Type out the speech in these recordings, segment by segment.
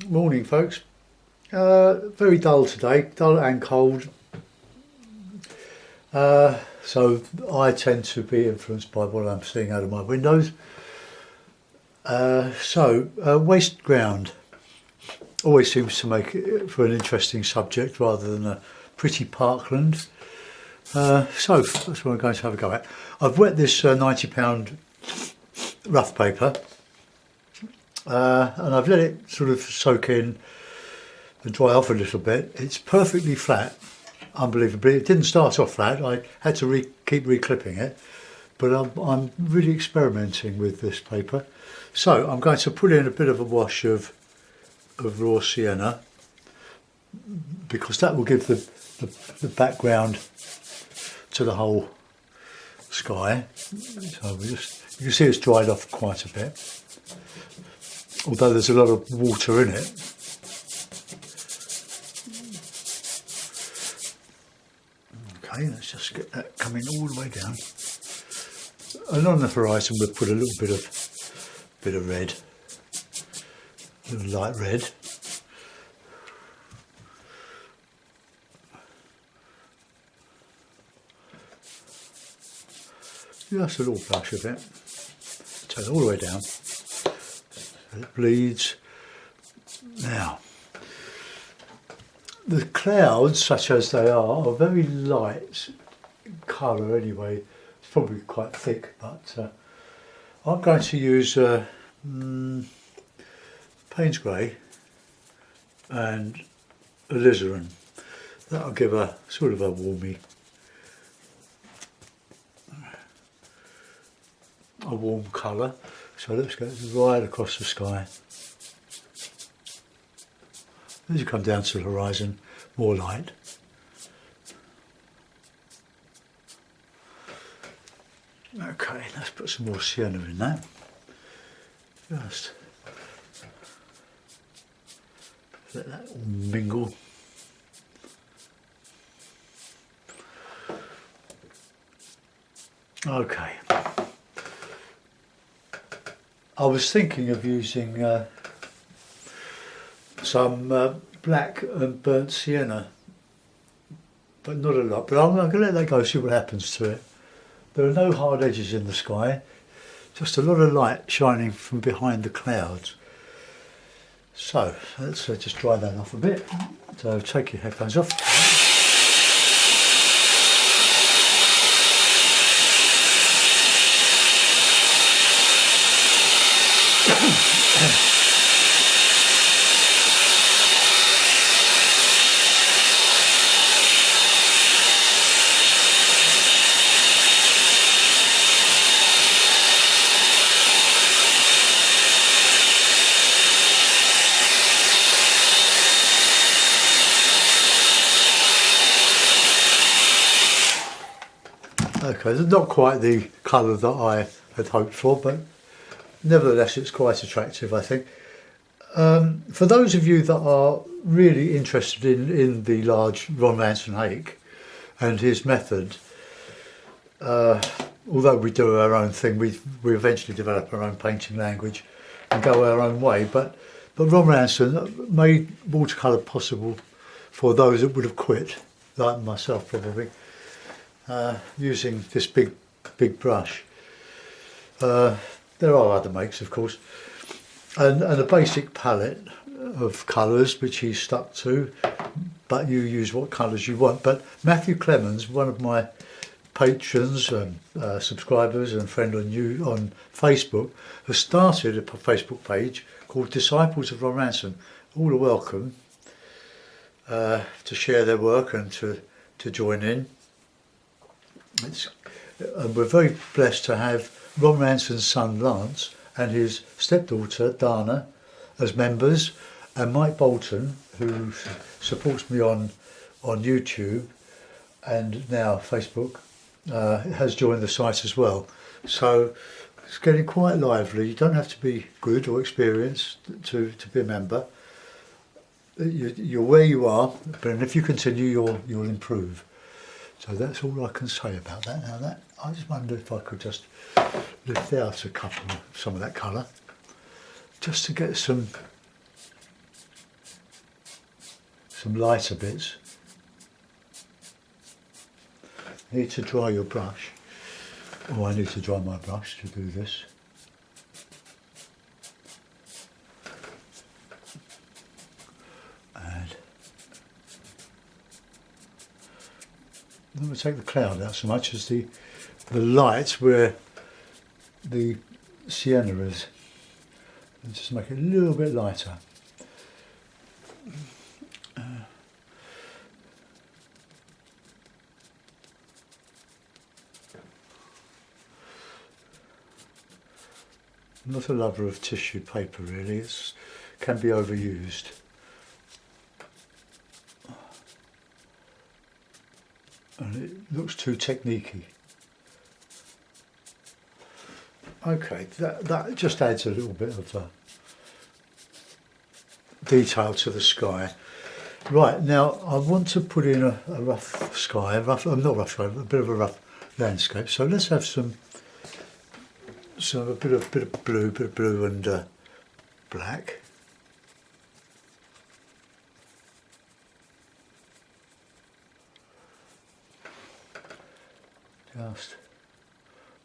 Morning folks. Very dull today, dull and cold. So I tend to be influenced by what I'm seeing out of my windows. Waste ground always seems to make it for an interesting subject rather than a pretty parkland. That's what I'm going to have a go at. I've wet this £90 rough paper and I've let it sort of soak in and dry off a little bit. It's perfectly flat, unbelievably. It didn't start off flat. I had to keep reclipping it, but I'm really experimenting with this paper. So I'm going to put in a bit of a wash of raw sienna because that will give the background to the whole sky. So you can see it's dried off quite a bit, although there's a lot of water in it. Okay, let's just get that coming all the way down. And on the horizon we'll put a little bit of red, a little light red. Just a little flush of it. Turn it all the way down. So it bleeds. Now, the clouds, such as they are very light in colour anyway. It's probably quite thick, but I'm going to use Payne's Grey and alizarin. That'll give a sort of a warm colour. So let's go right across the sky. As you come down to the horizon, more light. Okay, let's put some more sienna in that. Just let that all mingle. Okay. I was thinking of using some black and burnt sienna, but not a lot. But I'm going to let that go, see what happens to it. There are no hard edges in the sky, just a lot of light shining from behind the clouds. So let's just dry that off a bit. So take your headphones off. Okay, it's not quite the colour that I had hoped for, but nevertheless it's quite attractive, I think. For those of you that are really interested in the large Ron Ranson hake and his method, although we do our own thing, we eventually develop our own painting language and go our own way, but Ron Ranson made watercolour possible for those that would have quit, like myself probably. Using this big brush. There are other makes, of course, and a basic palette of colours which he's stuck to, but you use what colours you want. But Matthew Clemens, one of my patrons and subscribers and friend on Facebook, has started a Facebook page called Disciples of Ron Ranson. All are welcome to share their work and to join in. We're very blessed to have Ron Ranson's son Lance and his stepdaughter Dana as members, and Mike Bolton, who supports me on YouTube and now Facebook, has joined the site as well. So it's getting quite lively. You don't have to be good or experienced to be a member. You're where you are, but if you continue, you'll improve. So that's all I can say about that. Now I just wonder if I could just lift out some of that colour, just to get some some lighter bits. You need to dry your brush. Oh, I need to dry my brush to do this. And I'm going to take the cloud out so much as the light where the sienna is, and just make it a little bit lighter. I'm not a lover of tissue paper really, it can be overused. And it looks too techniquey. Okay, that just adds a little bit of detail to the sky. Right, now I want to put in a rough sky, not rough sky, but a bit of a rough landscape. So let's have a bit of blue and black. Just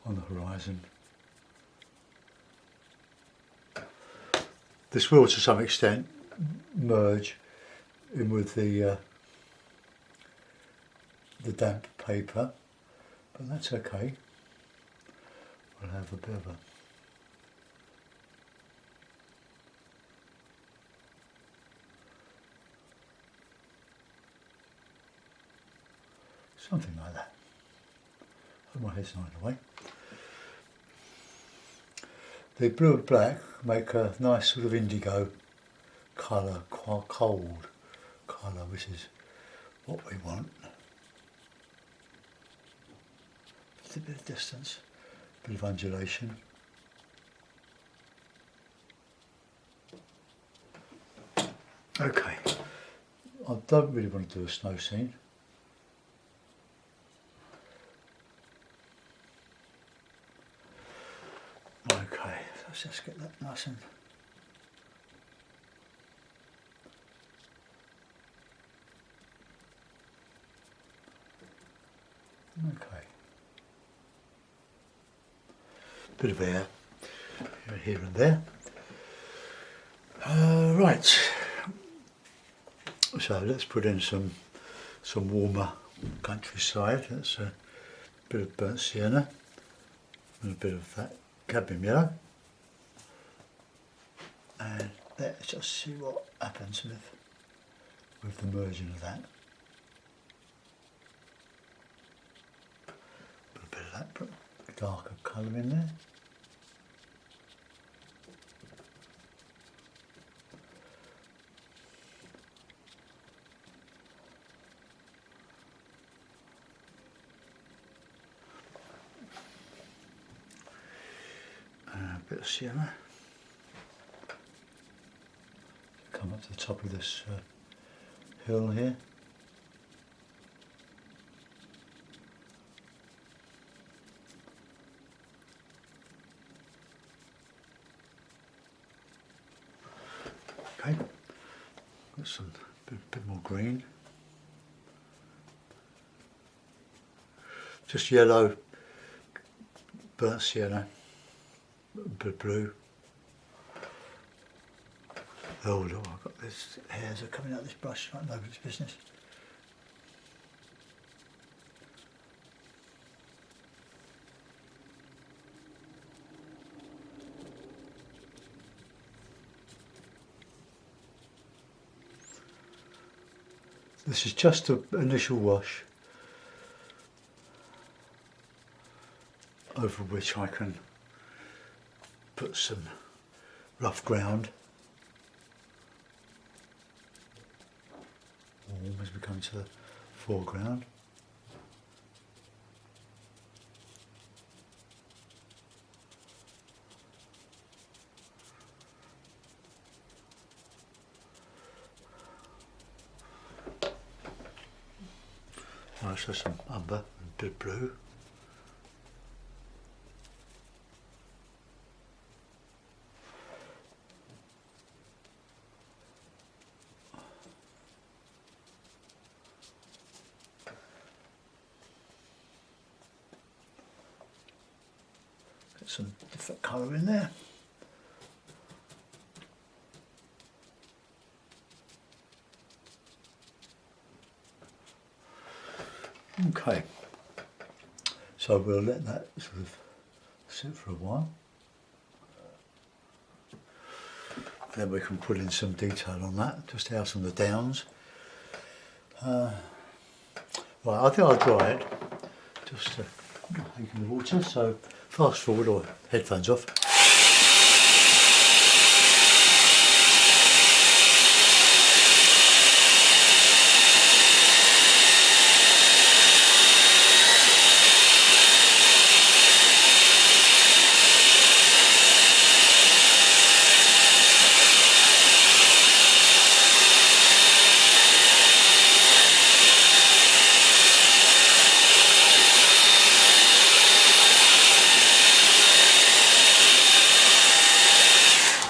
on the horizon. This will, to some extent, merge in with the damp paper, but that's okay. We'll have a bit of something like that. Oh, my head's not in the way. The blue and black make a nice sort of indigo colour, quite cold colour, which is what we want. Just a bit of distance, a bit of undulation. Okay, I don't really want to do a snow scene. Okay, let's just get that nice and okay. Bit of air here and there. Right. So let's put in some warmer countryside. That's a bit of burnt sienna and a bit of that cadmium yellow. And let's just see what happens with the merging of that. Put a bit of that darker colour in there. A bit of sienna. Come up to the top of this hill here. Okay, got some bit more green. Just yellow, burnt sienna, a bit of blue. Oh look, I've got this hairs are coming out of this brush like nobody's business. This is just an initial wash over which I can put some rough ground. Warm as we come to the foreground. Right, so some umber and a bit of blue. Put some different colour in there. Okay, so we'll let that sort of sit for a while. Then we can put in some detail on that, just out on the downs. Right, I think I'll dry it, just taking the water, so fast forward or headphones off.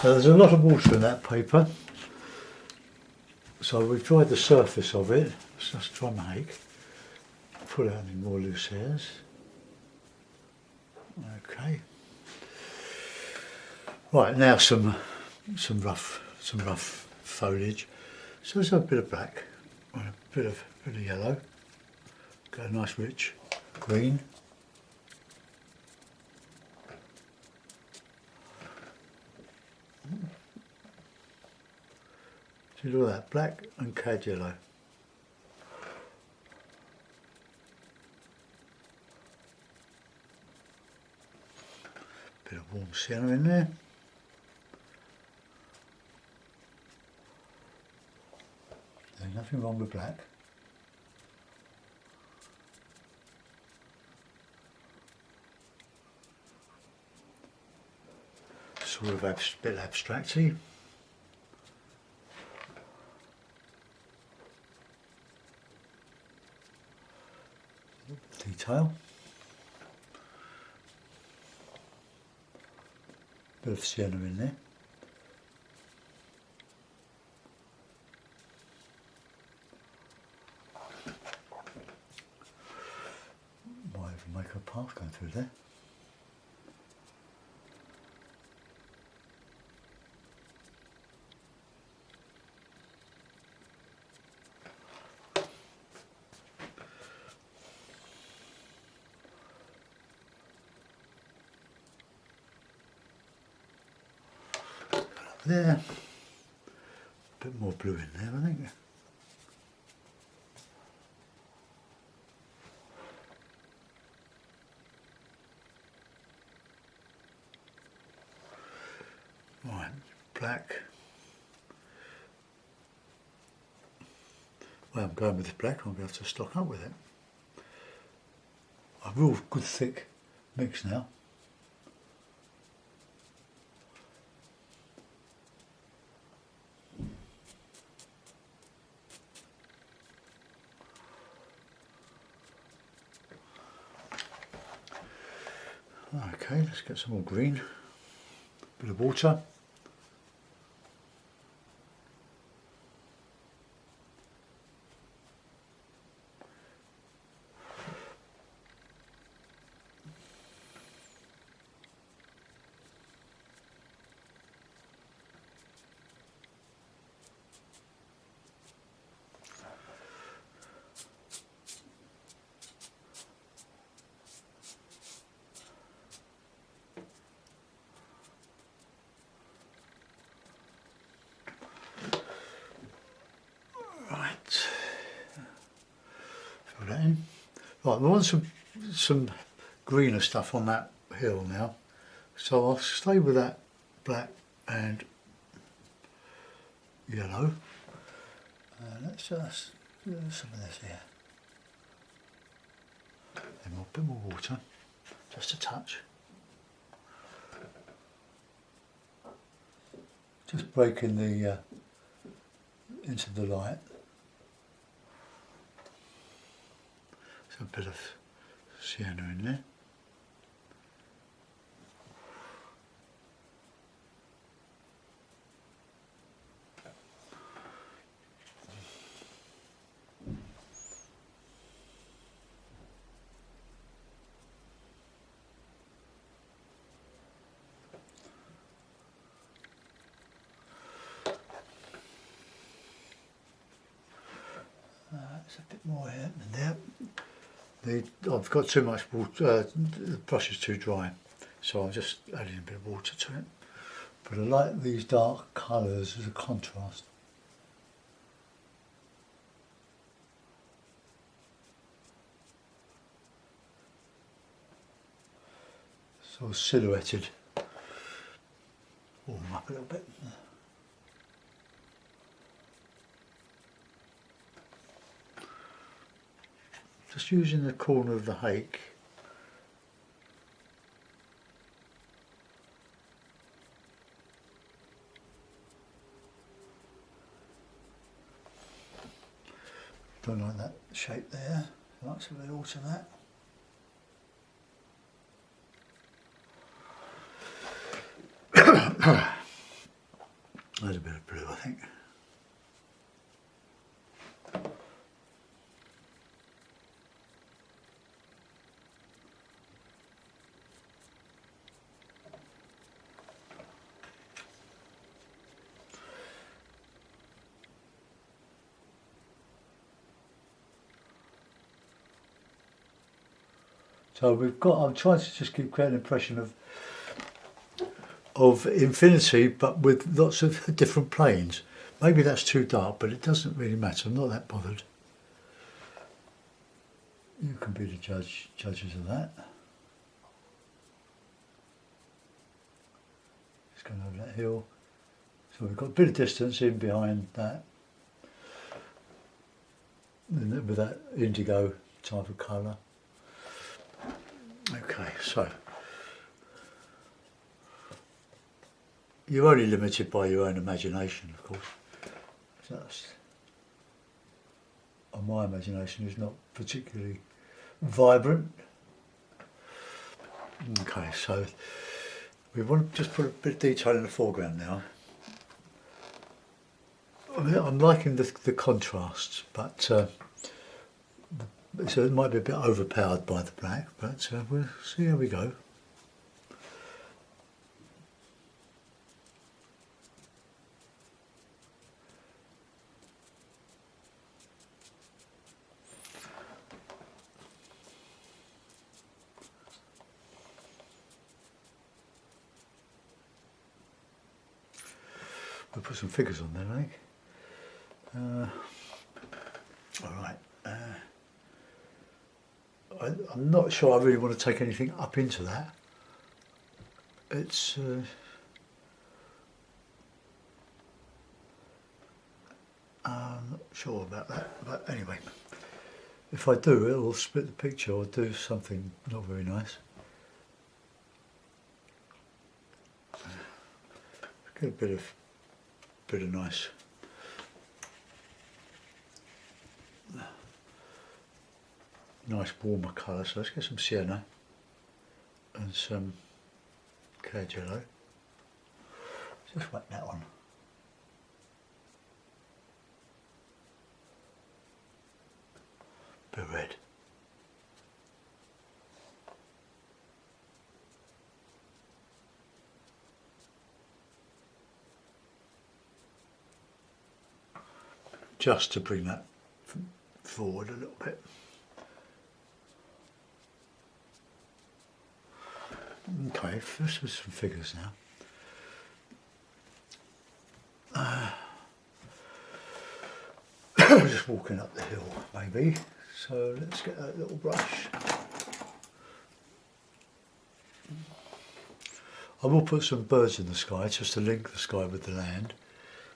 Now, there's a lot of water in that paper, so we've dried the surface of it. Let's just dry my hake, pull out any more loose hairs. Okay. Right, now some rough foliage. So there's a bit of black, and a bit of yellow. Got a nice rich green. See all that black and cad yellow. Bit of warm sienna in there. There's nothing wrong with black. Sort of bit abstracty. Detail. Bit of sienna in there. Might even make a path going through there. There, a bit more blue in there, I think. Right, black. Well, I'm going with the black, I'm going to have to stock up with it. A real good thick mix now. Okay, let's get some more green, bit of water. In. Right, we want some greener stuff on that hill now, so I'll stay with that black and yellow. Let's just do some of this here. And a bit more water, just a touch. Just breaking the into the light. A bit of sienna in there. There's a bit more here than there. I've got too much water, the brush is too dry, so I'm just adding a bit of water to it. But I like these dark colours as a contrast. Sort of silhouetted. Warm up a little bit. Just using the corner of the hake. Don't like that shape there. That's a bit alter that. There's a bit of blue, I think. So we've got, I'm trying to just keep creating an impression of infinity, but with lots of different planes. Maybe that's too dark, but it doesn't really matter. I'm not that bothered. You can be the judges of that. Just going over that hill. So we've got a bit of distance in behind that, and with that indigo type of colour. Okay, so you're only limited by your own imagination, of course. My imagination is not particularly vibrant. Okay, so we want to just put a bit of detail in the foreground now. I mean, I'm liking the contrasts, but so it might be a bit overpowered by the black, but we'll see how we go. We'll put some figures on there, I think. All right. I'm not sure I really want to take anything up into that. It's I'm not sure about that, but anyway, if I do, it'll split the picture or do something not very nice. Get a bit of nice warmer colour, so let's get some sienna and some cad yellow. Just whack that on. Bit of red. Just to bring that forward a little bit. Okay, first with some figures now. We're just walking up the hill, maybe. So let's get that little brush. I will put some birds in the sky just to link the sky with the land.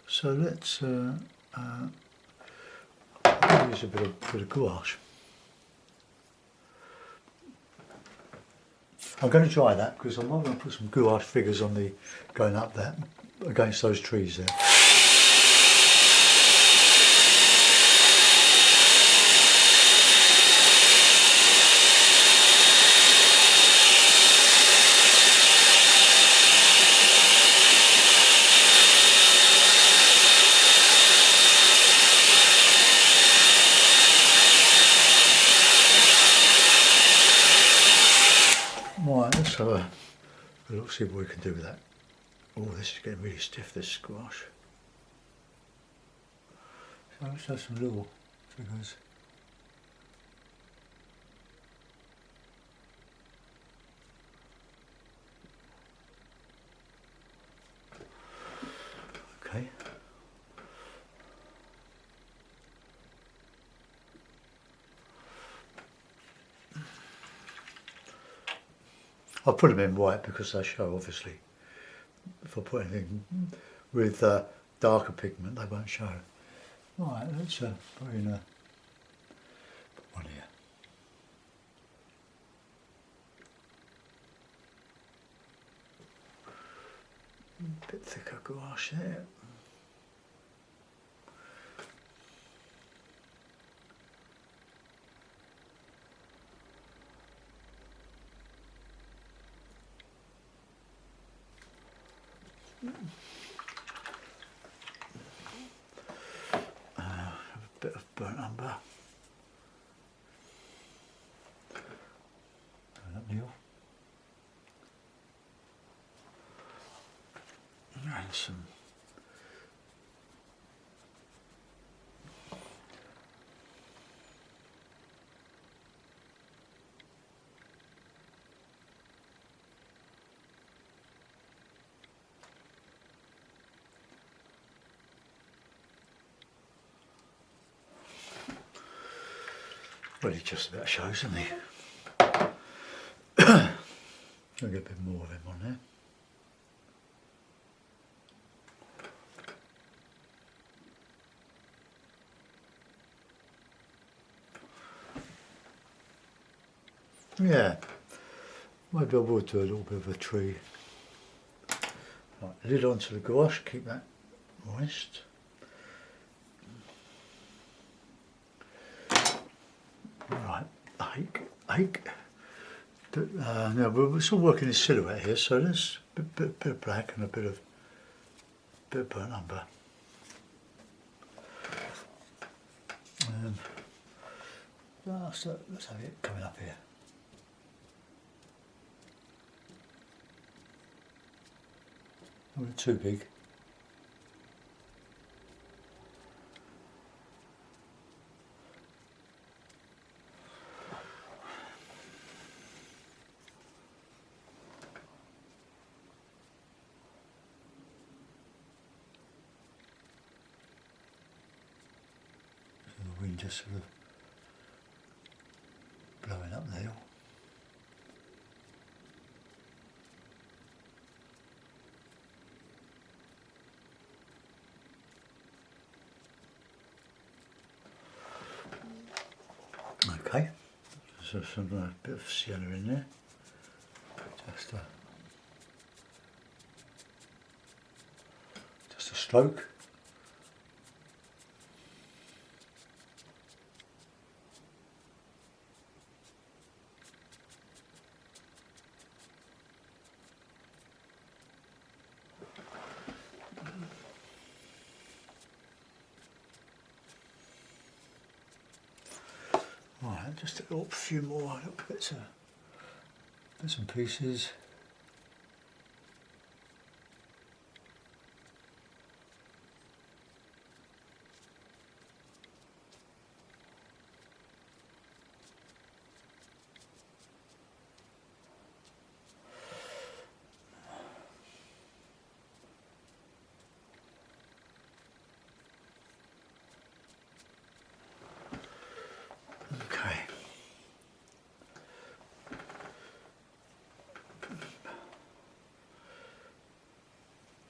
So let's use a bit of gouache. I'm going to dry that because I'm not going to put some gouache figures on the going up there against those trees there. Right, let's have a look, see what we can do with that. Oh, this is getting really stiff, this squash. So let's have some little figures. I put them in white because they show, obviously. If I put anything with darker pigment, they won't show. Right, let's put in one here. A bit thicker gouache there. A bit of burnt umber. Turn up Neil. And some well, he just about shows, doesn't he? I'll get a bit more of him on there. Yeah, maybe I will do a little bit of a tree. Right, lid onto the gouache, keep that moist. Right, hake. Now we're still working in silhouette here, so there's a bit of black and a bit of burnt umber. So let's have it coming up here. Not too big. The wind just sort of blowing up the hill. Okay, so some bit of sienna in there, just a stroke. Right, just a little few more little bits and pieces. Okay.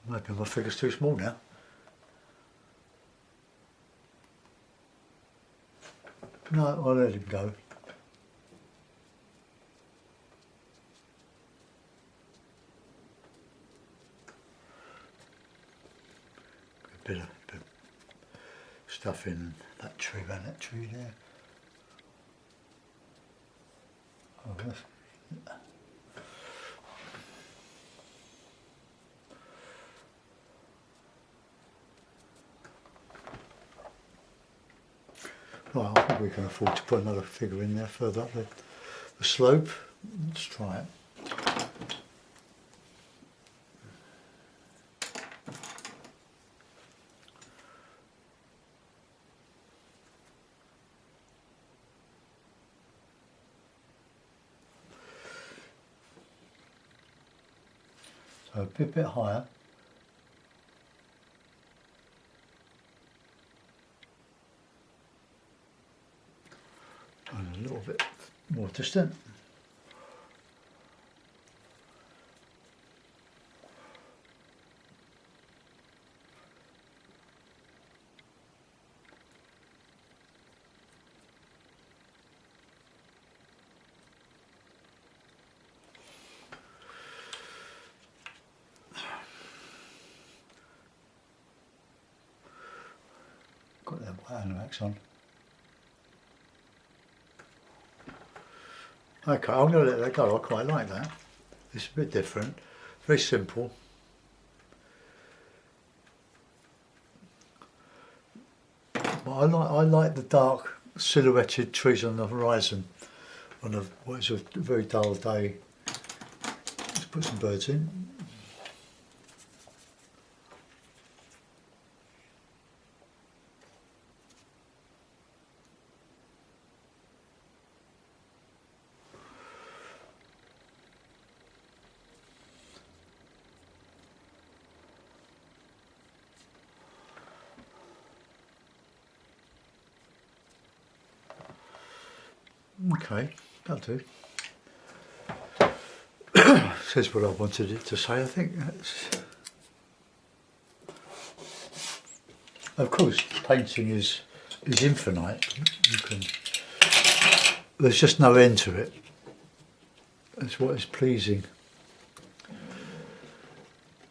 Maybe my figure's too small now. No, I'll let him go. A bit of stuff in that tree, around that tree there. Oh, that's, well, I think we can afford to put another figure in there further up the slope. Let's try it. So a bit higher. And a little bit more distant. Animax on. Okay, I'm going to let that go. I quite like that. It's a bit different, very simple. But I like the dark silhouetted trees on the horizon on what is a very dull day. Let's put some birds in. Okay, that'll do. Says what I wanted it to say, I think. Of course, painting is infinite. You can. There's just no end to it. That's what is pleasing.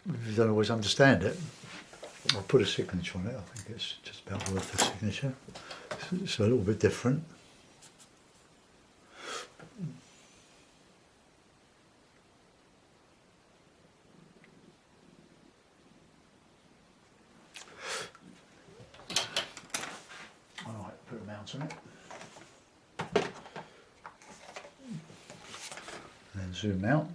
You don't always understand it. I'll put a signature on it. I think it's just about worth a signature. It's a little bit different. Alright, put a mount on it. And then zoom out.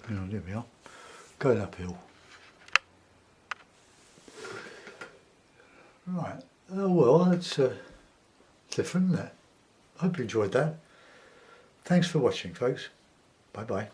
There we are. Going uphill. Right. Oh well, that's different, isn't it? I hope you enjoyed that. Thanks for watching, folks. Bye bye.